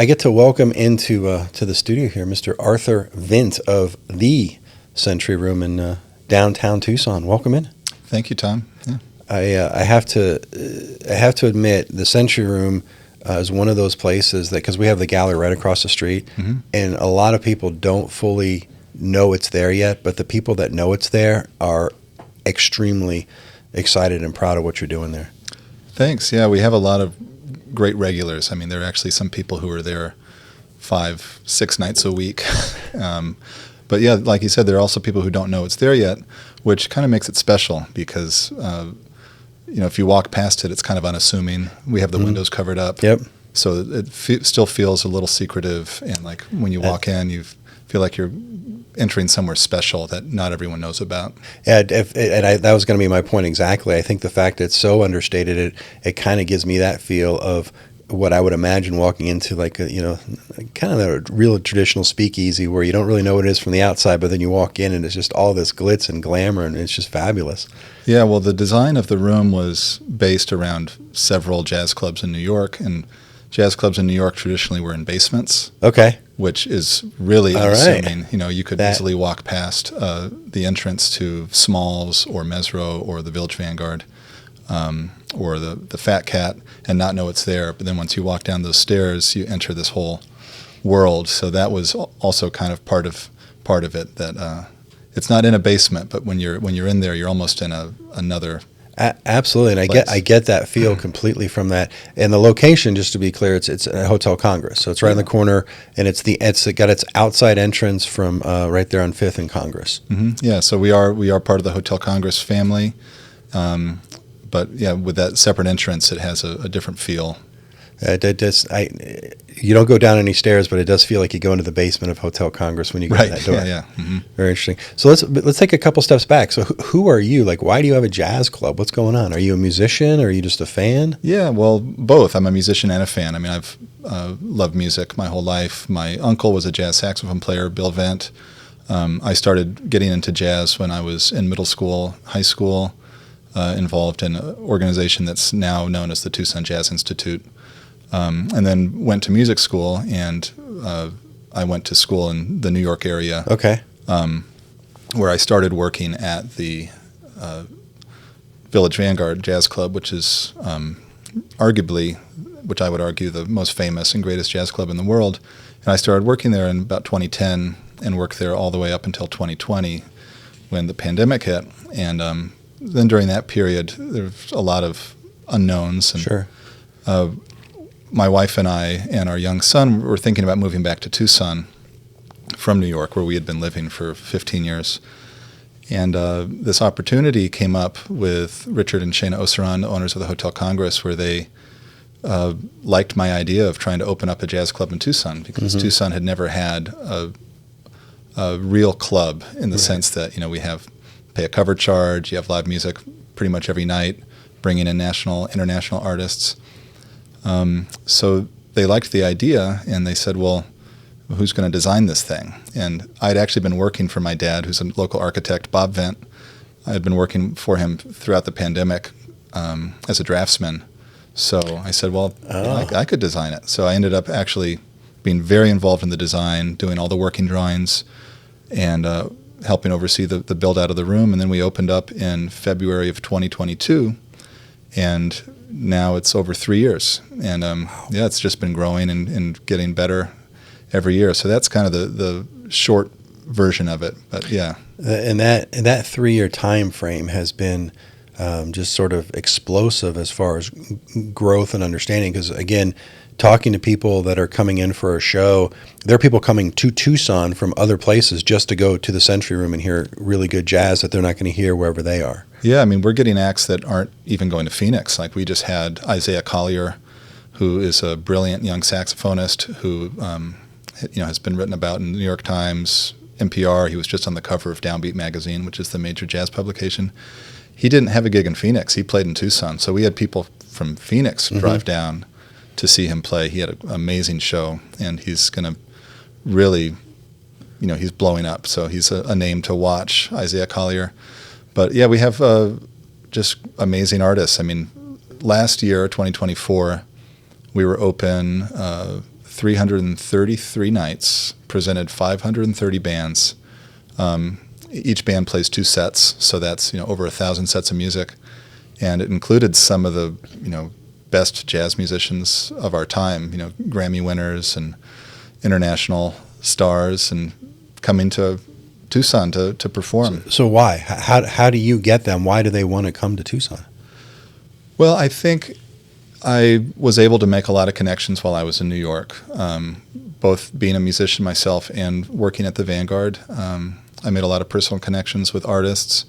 I get to welcome into to the studio here Mr. Arthur Vint of the Century Room in downtown Tucson. Welcome in. Thank you, Tom. Yeah. I have to admit the Century Room is one of those places that, because we have the gallery right across the street, and a lot of people don't fully know it's there yet, but the people that know it's there are extremely excited and proud of what you're doing there. Thanks. Yeah, we have a lot of great regulars. I mean, there are actually some people who are there 5-6 nights a week. But yeah, like you said, there are also people who don't know it's there yet, which kind of makes it special because, if you walk past it, it's kind of unassuming. We have the windows covered up. Yep. So it still feels a little secretive. And like when you walk in, you feel like you're entering somewhere special that not everyone knows about. Yeah, that was going to be my point exactly. I think the fact that it's so understated, it kind of gives me that feel of what I would imagine walking into, like kind of a real traditional speakeasy where you don't really know what it is from the outside, but then you walk in and it's just all this glitz and glamour, and it's just fabulous. Yeah, well, the design of the room was based around several jazz clubs in New York, and jazz clubs in New York traditionally were in basements. Okay. Which is really all unassuming. Right. You could easily walk past the entrance to Smalls or Mesro or the Village Vanguard or the Fat Cat and not know it's there. But then once you walk down those stairs, you enter this whole world. So that was also kind of part of it, that it's not in a basement, but when you're in there, you're almost in another. Absolutely, and I get that feel completely from that. And the location, just to be clear, it's a Hotel Congress, so it's right in the corner, and it's got its outside entrance from right there on 5th and Congress. Mm-hmm. Yeah, so we are part of the Hotel Congress family, but yeah, with that separate entrance, it has a different feel. You don't go down any stairs, but it does feel like you go into the basement of Hotel Congress when you go to that door. Yeah. Mm-hmm. Very interesting. So let's take a couple steps back. So who are you? Like, why do you have a jazz club? What's going on? Are you a musician, or are you just a fan? Yeah, well, both. I'm a musician and a fan. I mean, I've loved music my whole life. My uncle was a jazz saxophone player, Bill Vint. I started getting into jazz when I was in middle school, high school, involved in an organization that's now known as the Tucson Jazz Institute. And then went to music school, and I went to school in the New York area. Okay. Where I started working at the Village Vanguard Jazz Club, which is arguably, which I would argue, the most famous and greatest jazz club in the world. And I started working there in about 2010 and worked there all the way up until 2020 when the pandemic hit. And then during that period, there was a lot of unknowns. And, sure. My wife and I and our young son were thinking about moving back to Tucson from New York, where we had been living for 15 years. And this opportunity came up with Richard and Shana Osaran, the owners of the Hotel Congress, where they liked my idea of trying to open up a jazz club in Tucson, because Tucson had never had a real club in the sense that, we pay a cover charge, you have live music pretty much every night, bringing in national, international artists. So they liked the idea, and they said, well, who's going to design this thing? And I'd actually been working for my dad, who's a local architect, Bob Vint. I had been working for him throughout the pandemic as a draftsman. So I said, well, I could design it. So I ended up actually being very involved in the design, doing all the working drawings, and helping oversee the build-out of the room. And then we opened up in February of 2022, and now it's over 3 years, and it's just been growing and getting better every year. So that's kind of the short version of it. But yeah, and that 3-year time frame has been just sort of explosive as far as growth and understanding. Because again, talking to people that are coming in for a show, there are people coming to Tucson from other places just to go to the Century Room and hear really good jazz that they're not going to hear wherever they are. Yeah, I mean, we're getting acts that aren't even going to Phoenix. Like we just had Isaiah Collier, who is a brilliant young saxophonist who has been written about in the New York Times, NPR. He was just on the cover of Downbeat magazine, which is the major jazz publication. He didn't have a gig in Phoenix. He played in Tucson. So we had people from Phoenix drive down to see him play. He had an amazing show, and he's going to really, he's blowing up. So he's a name to watch, Isaiah Collier. But yeah, we have just amazing artists. I mean, last year, 2024, we were open 333 nights, presented 530 bands. Each band plays 2 sets, so that's over 1,000 sets of music, and it included some of the best jazz musicians of our time, Grammy winners and international stars, and coming to Tucson to perform. So why? How do you get them? Why do they want to come to Tucson? Well, I think I was able to make a lot of connections while I was in New York, both being a musician myself and working at the Vanguard. I made a lot of personal connections with artists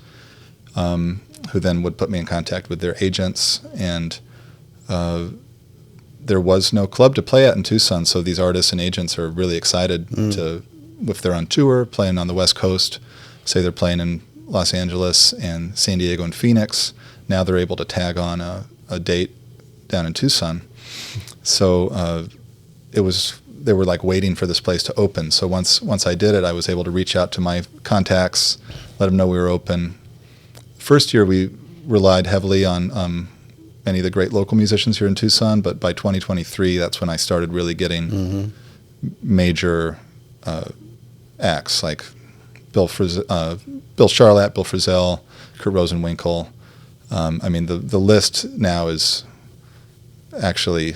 who then would put me in contact with their agents, and there was no club to play at in Tucson, so these artists and agents are really excited to, if they're on tour, playing on the West Coast, say they're playing in Los Angeles and San Diego and Phoenix, now they're able to tag on a date down in Tucson. So they were like waiting for this place to open. So once I did it, I was able to reach out to my contacts, let them know we were open. First year we relied heavily on many of the great local musicians here in Tucson, but by 2023, that's when I started really getting major acts like Bill Charlat, Bill Frisell, Kurt Rosenwinkel. I mean, the list now is actually,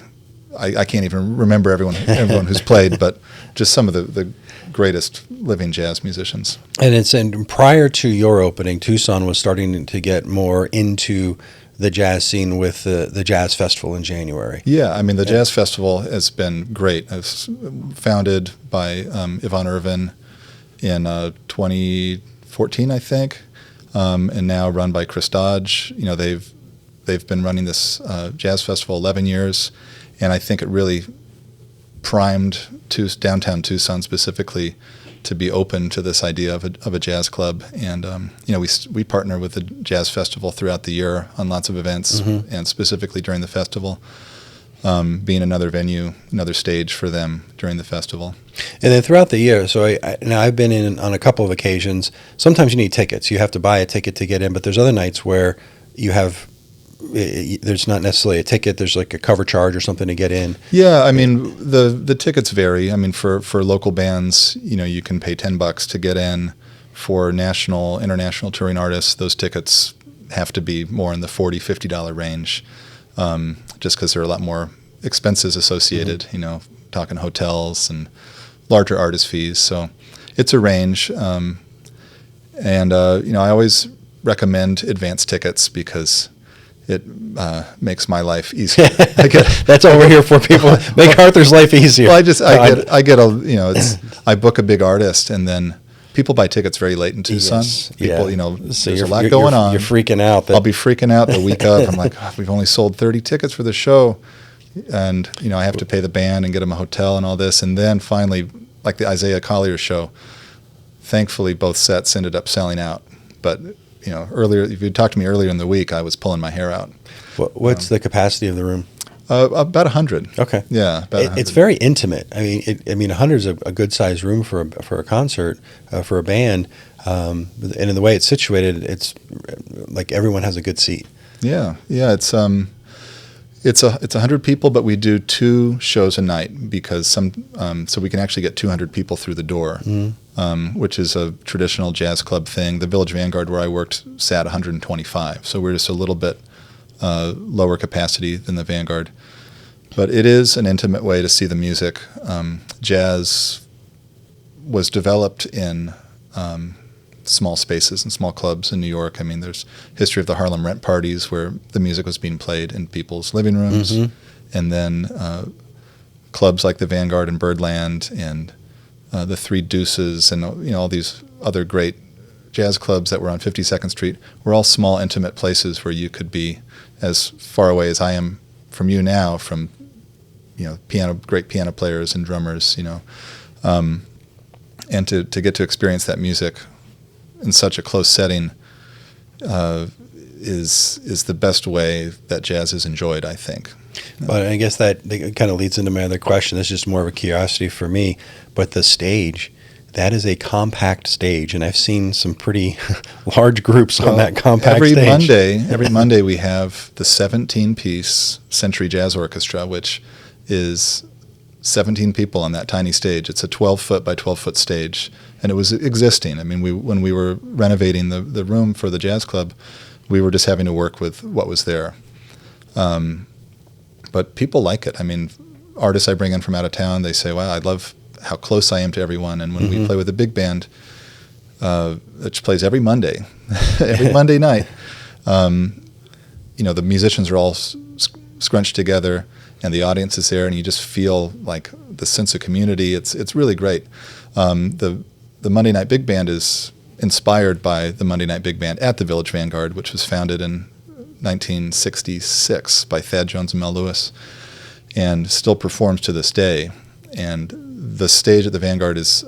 I can't even remember everyone who's played, but just some of the greatest living jazz musicians. And prior to your opening, Tucson was starting to get more into the jazz scene with the Jazz Festival in January. Yeah, I mean, the Jazz Festival has been great. It was founded by Yvonne Irvin in 2014, I think, and now run by Chris Dodge. They've been running this Jazz Festival 11 years, and I think it really primed downtown Tucson specifically to be open to this idea of a jazz club. And we partner with the Jazz Festival throughout the year on lots of events, and specifically during the festival, being another venue, another stage for them during the festival. And then throughout the year, so now I've been in on a couple of occasions. Sometimes you need tickets. You have to buy a ticket to get in, but there's other nights where there's not necessarily a ticket. There's like a cover charge or something to get in. Yeah, I mean, the tickets vary. I mean, for local bands, you can pay $10 to get in. For national, international touring artists, those tickets have to be more in the $40, $50 range, just because there are a lot more expenses associated, talking hotels and larger artist fees. So it's a range. And I always recommend advance tickets because it makes my life easier. That's what we're here for, people. Make Arthur's life easier. Well, I book a big artist, and then people buy tickets very late in Tucson. Yes, People, so there's a lot going on. You're freaking out. I'll be freaking out the week of. I'm like, we've only sold 30 tickets for the show, and I have to pay the band and get them a hotel and all this, and then finally, like the Isaiah Collier show, thankfully both sets ended up selling out, but. Earlier, if you'd talked to me earlier in the week, I was pulling my hair out. What's the capacity of the room? About 100. Okay. Yeah, about 100. It's very intimate. I mean, 100 is a good sized room for a concert, for a band, and in the way it's situated, it's like everyone has a good seat. Yeah. It's 100 people, but we do 2 shows a night because so we can actually get 200 people through the door. Which is a traditional jazz club thing. The Village Vanguard, where I worked, sat 125. So we're just a little bit lower capacity than the Vanguard. But it is an intimate way to see the music. Jazz was developed in small spaces and small clubs in New York. I mean, there's history of the Harlem rent parties where the music was being played in people's living rooms. And then clubs like the Vanguard and Birdland and the Three Deuces and all these other great jazz clubs that were on 52nd Street were all small, intimate places where you could be as far away as I am from you now, from great piano players and drummers, and to get to experience that music in such a close setting is the best way that jazz is enjoyed, I think. But I guess that kind of leads into my other question. This is just more of a curiosity for me. But the stage, that is a compact stage, and I've seen some pretty large groups on that compact stage. Every Monday we have the 17-piece Century Jazz Orchestra, which is 17 people on that tiny stage. It's a 12-foot by 12-foot stage, and it was existing. I mean, when we were renovating the room for the jazz club, we were just having to work with what was there. But people like it. I mean, artists I bring in from out of town, they say, wow, I love how close I am to everyone. And when we play with a big band, which plays every Monday, every Monday night, the musicians are all scrunched together, and the audience is there, and you just feel like the sense of community. It's really great. The Monday Night Big Band is inspired by the Monday Night Big Band at the Village Vanguard, which was founded in 1966 by Thad Jones and Mel Lewis, and still performs to this day. And the stage at the Vanguard is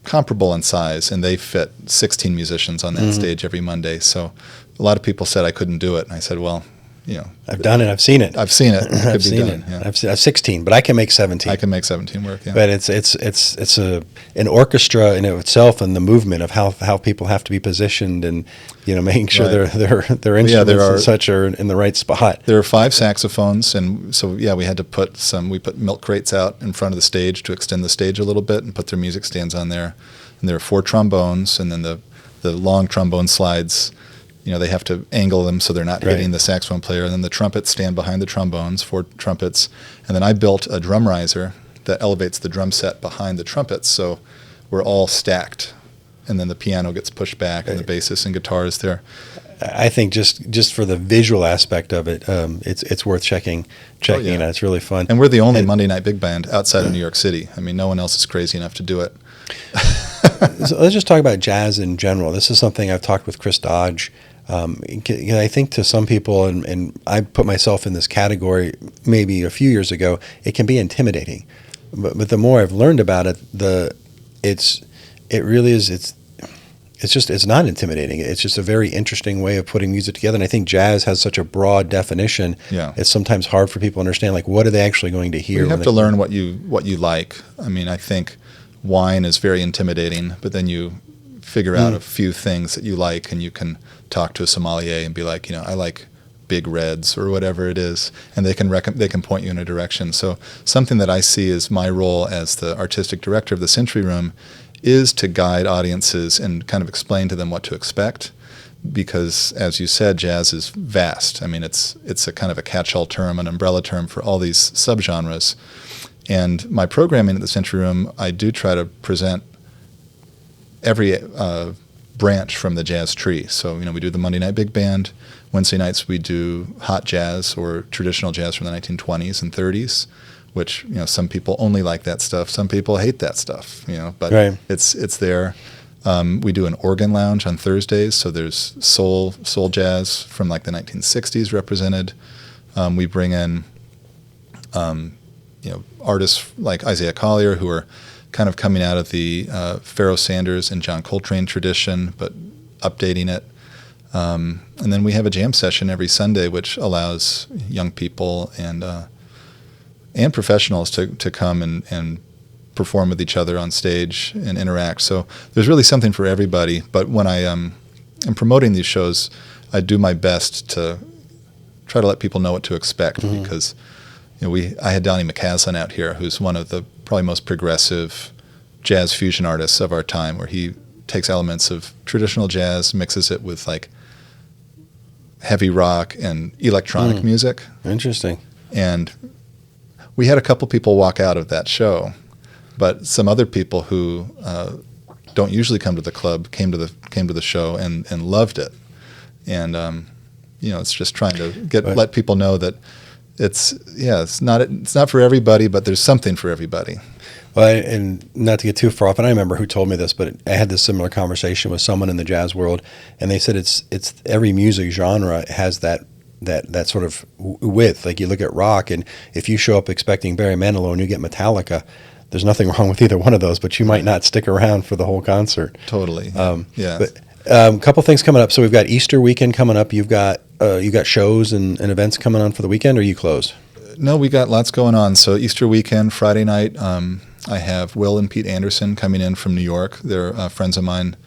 comparable in size, and they fit 16 musicians on that stage every Monday. So a lot of people said I couldn't do it, and I said, well, I've done it. I've seen it. I've seen it. I've seen it. Yeah. I've 16, but I can make 17. I can make 17 work. Yeah. But it's an orchestra in itself, and the movement of how people have to be positioned, and making sure their instruments and such are in the right spot. There are 5 saxophones, and so we had to put milk crates out in front of the stage to extend the stage a little bit and put their music stands on there. And there are 4 trombones, and then the long trombone slides. They have to angle them so they're not hitting the saxophone player. And then the trumpets stand behind the trombones, 4 trumpets. And then I built a drum riser that elevates the drum set behind the trumpets, so we're all stacked. And then the piano gets pushed back, and the bassist and guitar is there. I think just for the visual aspect of it, it's worth checking it out. It's really fun. And we're the only Monday Night Big Band outside of New York City. I mean, no one else is crazy enough to do it. So let's just talk about jazz in general. This is something I've talked with Chris Dodge. I think to some people, and I put myself in this category maybe a few years ago, it can be intimidating. But the more I've learned about it, it's not intimidating. It's just a very interesting way of putting music together. And I think jazz has such a broad definition. Yeah. It's sometimes hard for people to understand, like, what are they actually going to hear? You have to learn what you like. I mean, I think wine is very intimidating, but then you figure out a few things that you like, and you can talk to a sommelier and be like, I like big reds or whatever it is, and they can point you in a direction. So something that I see as my role as the artistic director of the Century Room is to guide audiences and kind of explain to them what to expect, because, as you said, jazz is vast. I mean, it's a kind of a catch-all term, an umbrella term for all these subgenres. And my programming at the Century Room, I do try to present every branch from the jazz tree. So, we do the Monday Night Big Band. Wednesday nights we do hot jazz or traditional jazz from the 1920s and 30s, which, some people only like that stuff. Some people hate that stuff, but it's there. We do an organ lounge on Thursdays. So there's soul jazz from like the 1960s represented. We bring in, artists like Isaiah Collier, who are kind of coming out of the Pharoah Sanders and John Coltrane tradition, but updating it. And then we have a jam session every Sunday, which allows young people and professionals to come and perform with each other on stage and interact. So there's really something for everybody. But when I am promoting these shows, I do my best to try to let people know what to expect, because I had Donnie McCaslin out here, who's one of the probably most progressive jazz fusion artists of our time, where he takes elements of traditional jazz, mixes it with like heavy rock and electronic music. Interesting. And we had a couple people walk out of that show, but some other people who don't usually come to the club came to the show and loved it. And it's just trying to let people know that it's not for everybody, but there's something for everybody. Well, and not to get too far off, and I remember who told me this, but I had this similar conversation with someone in the jazz world, and they said it's every music genre has that sort of width. Like, you look at rock, and if you show up expecting Barry Manilow and you get Metallica, there's nothing wrong with either one of those, but you might not stick around for the whole concert. Totally. Yeah. But a couple things coming up. So we've got Easter weekend coming up. You got shows and events coming on for the weekend, or are you closed? No, we got lots going on. So Easter weekend, Friday night, I have Will and Pete Anderson coming in from New York. They're friends of mine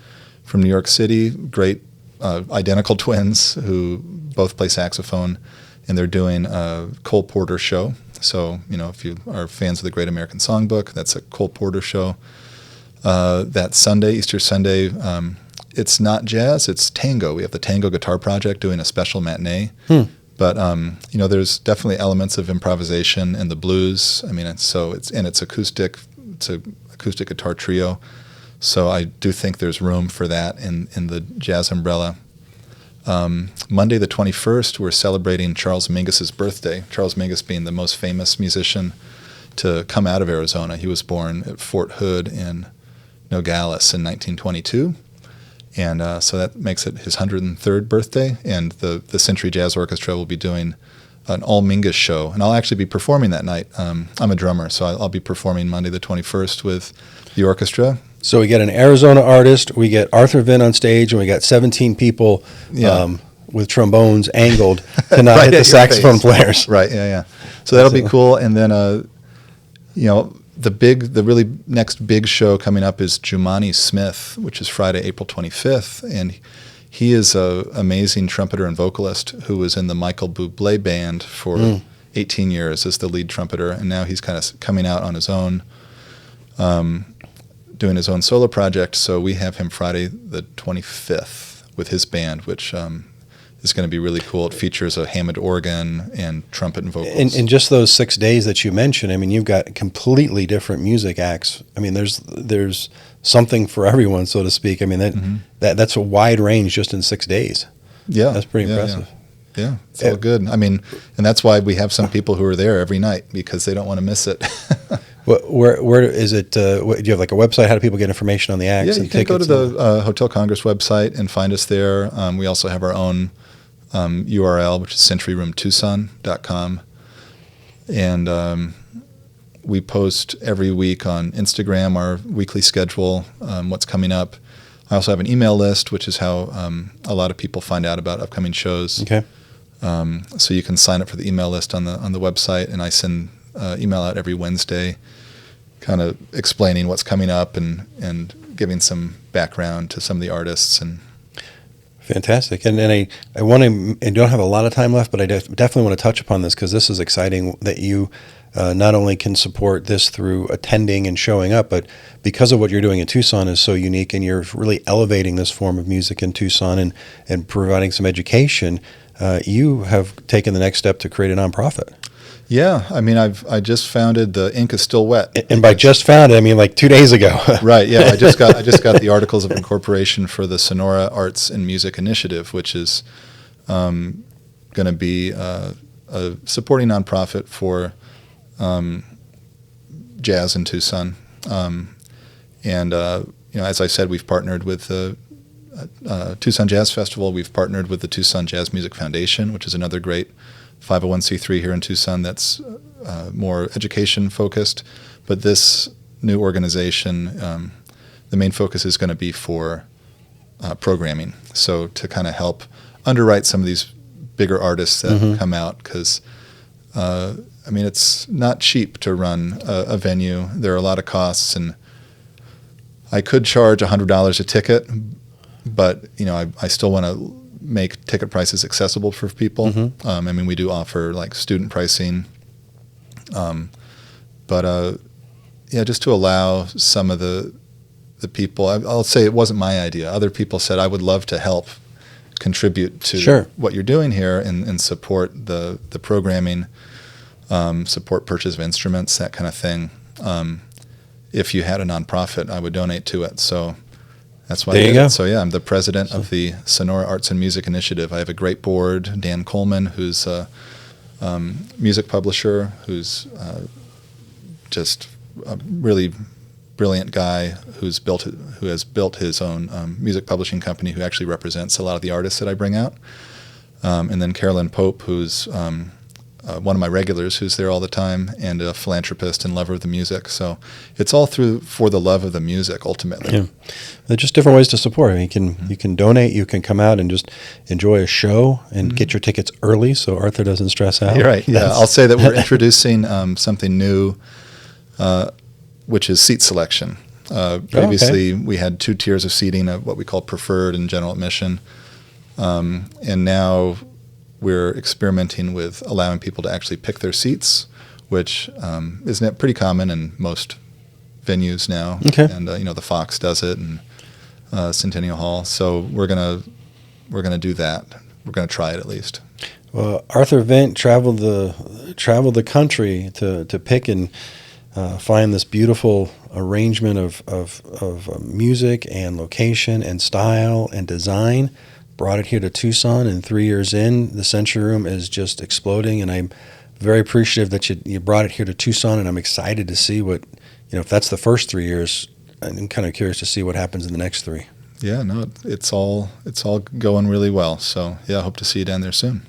from New York City, great identical twins who both play saxophone, and they're doing a Cole Porter show So, if you are fans of the Great American Songbook, that's a Cole Porter show. That Sunday, Easter Sunday, it's not jazz, it's tango. We have the Tango Guitar Project doing a special matinee. But, there's definitely elements of improvisation and the blues. I mean, it's acoustic. It's an acoustic guitar trio. So I do think there's room for that in the jazz umbrella. Monday the 21st, we're celebrating Charles Mingus's birthday. Charles Mingus being the most famous musician to come out of Arizona. He was born at Fort Hood in Nogales in 1922. And so that makes it his 103rd birthday. And the Century Jazz Orchestra will be doing an all Mingus show. And I'll actually be performing that night. I'm a drummer, so I'll be performing Monday the 21st with the orchestra. So we get an Arizona artist, we get Arthur Vint on stage, and we got 17 people with trombones angled to not hit the saxophone players. Right, yeah. So that'll be cool. And then, the really next big show coming up is Jumani Smith, which is Friday, April 25th. And he is an amazing trumpeter and vocalist who was in the Michael Bublé band for 18 years as the lead trumpeter. And now he's kind of coming out on his own. Doing his own solo project, so we have him Friday the 25th with his band, which is going to be really cool. It features a Hammond organ and trumpet and vocals. In just those 6 days that you mentioned, I mean, you've got completely different music acts. I mean, there's something for everyone, so to speak. I mean, that's a wide range just in 6 days. Yeah, that's pretty impressive. Yeah, it's all good. I mean, and that's why we have some people who are there every night because they don't want to miss it. Where is it? Do you have like a website? How do people get information on the acts? Yeah, you can go to the Hotel Congress website and find us there. We also have our own URL, which is centuryroomtucson.com. And we post every week on Instagram our weekly schedule, what's coming up. I also have an email list, which is how a lot of people find out about upcoming shows. Okay. So you can sign up for the email list on the website, and I send email out every Wednesday, kind of explaining what's coming up and giving some background to some of the artists. And fantastic. And I want to, and don't have a lot of time left, but I definitely want to touch upon this because this is exciting that you not only can support this through attending and showing up, but because of what you're doing in Tucson is so unique, and you're really elevating this form of music in Tucson and providing some education. You have taken the next step to create a nonprofit. Yeah, I mean, I just founded the Ink is Still Wet. And by just founded, I mean like 2 days ago. Right. Yeah, I just got the articles of incorporation for the Sonora Arts and Music Initiative, which is going to be a supporting nonprofit for jazz in Tucson. As I said, we've partnered with the Tucson Jazz Festival. We've partnered with the Tucson Jazz Music Foundation, which is another great 501c3 here in Tucson that's more education focused. But this new organization, the main focus is going to be for programming. So to kind of help underwrite some of these bigger artists that come out, because it's not cheap to run a venue. There are a lot of costs, and I could charge $100 a ticket, but I still want to make ticket prices accessible for people. We do offer like student pricing, but just to allow some of the people. I'll say it wasn't my idea. Other people said I would love to help contribute to what you're doing here and support the programming, support purchase of instruments, that kind of thing. If you had a nonprofit, I would donate to it. So that's why I did it. So yeah, I'm the president of the Sonora Arts and Music Initiative. I have a great board, Dan Coleman, who's a music publisher, who's just a really brilliant guy who has built his own music publishing company, who actually represents a lot of the artists that I bring out. And then Carolyn Pope, who's one of my regulars, who's there all the time, and a philanthropist and lover of the music. So it's all for the love of the music, ultimately. Yeah, they're just different ways to support. I mean, you can donate, you can come out and just enjoy a show and get your tickets early, so Arthur doesn't stress out. You're right. Yeah, I'll say that we're introducing something new, which is seat selection. Previously, we had 2 tiers of seating, what we call preferred and general admission, and now we're experimenting with allowing people to actually pick their seats, which is pretty common in most venues now. Okay. And the Fox does it, and Centennial Hall. So we're gonna do that. We're gonna try it at least. Well, Arthur Vint traveled the country to pick and find this beautiful arrangement of music and location and style and design. Brought it here to Tucson, and 3 years in, the Century Room is just exploding. And I'm very appreciative that you brought it here to Tucson, and I'm excited to see what, if that's the first 3 years. I'm kind of curious to see what happens in the next 3. Yeah, no, it's all going really well. So yeah, I hope to see you down there soon.